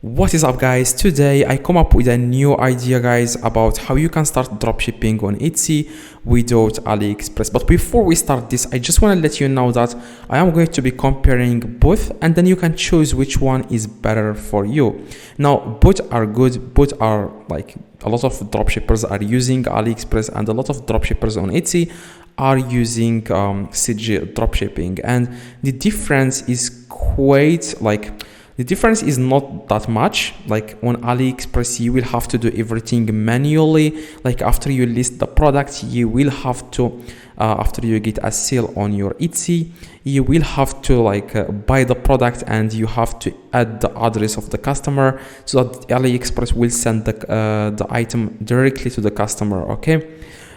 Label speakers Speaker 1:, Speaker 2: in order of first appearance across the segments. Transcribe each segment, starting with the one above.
Speaker 1: What is up, guys? Today I come up with a new idea, guys, about how you can start dropshipping on Etsy without AliExpress. But before we start this, I just want to let you know that I am going to be comparing both, and then you can choose which one is better for you. Now, both are good. Both are like a lot of dropshippers are using AliExpress, and a lot of dropshippers on Etsy are using CJ Dropshipping, and the difference is quite like. The difference is not that much. Like on AliExpress, you will have to do everything manually. Like after you list the product, you will have to, after you get a sale on your Etsy, you will have to buy the product, and you have to add the address of the customer so that AliExpress will send the item directly to the customer. Okay.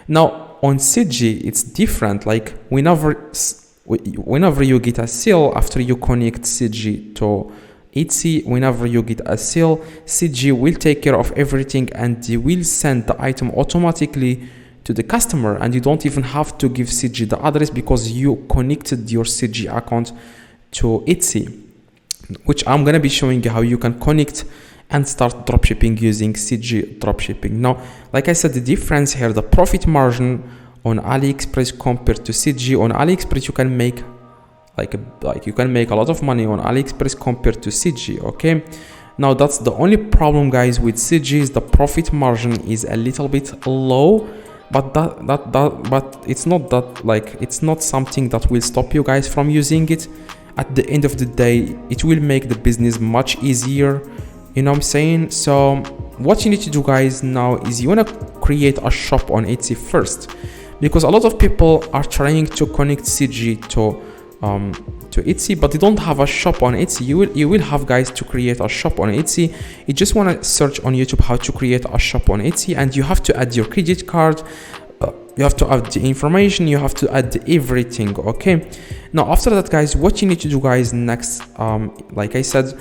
Speaker 1: Now on CG, it's different. Like whenever you get a sale, after you connect CG to Etsy, whenever you get a sale, CG will take care of everything, and they will send the item automatically to the customer, and you don't even have to give CG the address because you connected your CG account to Etsy, which I'm gonna be showing you how you can connect and start dropshipping using CG Dropshipping. Now, like I said, the difference here, the profit margin on AliExpress compared to CG. On AliExpress, you can make you can make a lot of money on AliExpress compared to CG. Okay, now that's the only problem, guys, with CG is the profit margin is a little bit low, but but it's not that, like, it's not something that will stop you guys from using it. At the end of the day, it will make the business much easier, you know what I'm saying? So what you need to do, guys, now is you want to create a shop on Etsy first, because a lot of people are trying to connect CG to Etsy, but they don't have a shop on Etsy. You will have, guys, to create a shop on Etsy. You just want to search on YouTube how to create a shop on Etsy, and you have to add your credit card, you have to add the information, you have to add everything. Okay, now after that, guys, what you need to do, guys, next, like I said,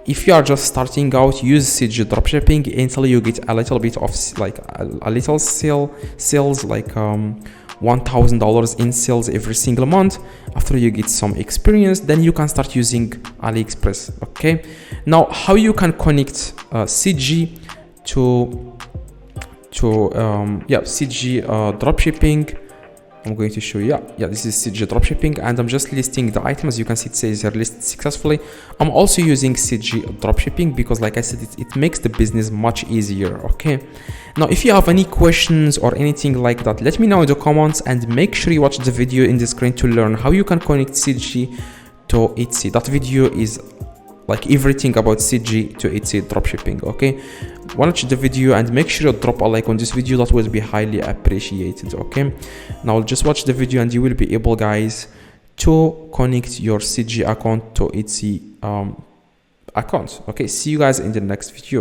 Speaker 1: if you are just starting out, use CG Dropshipping until you get a little bit of a little sales, like $1,000 in sales every single month. After you get some experience, then you can start using AliExpress. Okay, now how you can connect CG to CG Dropshipping. I'm going to show you. Yeah, this is CG Dropshipping, and I'm just listing the items. You can see it says here listed successfully. I'm also using CG Dropshipping because, like I said, it makes the business much easier. Okay, now if you have any questions or anything like that, let me know in the comments, and make sure you watch the video in the screen to learn how you can connect CG to Etsy. That video is like everything about CG to Etsy dropshipping. Okay, watch the video and make sure you drop a like on this video. That will be highly appreciated. Okay, now just watch the video and you will be able, guys, to connect your CG account to Etsy account. Okay, see you guys in the next video.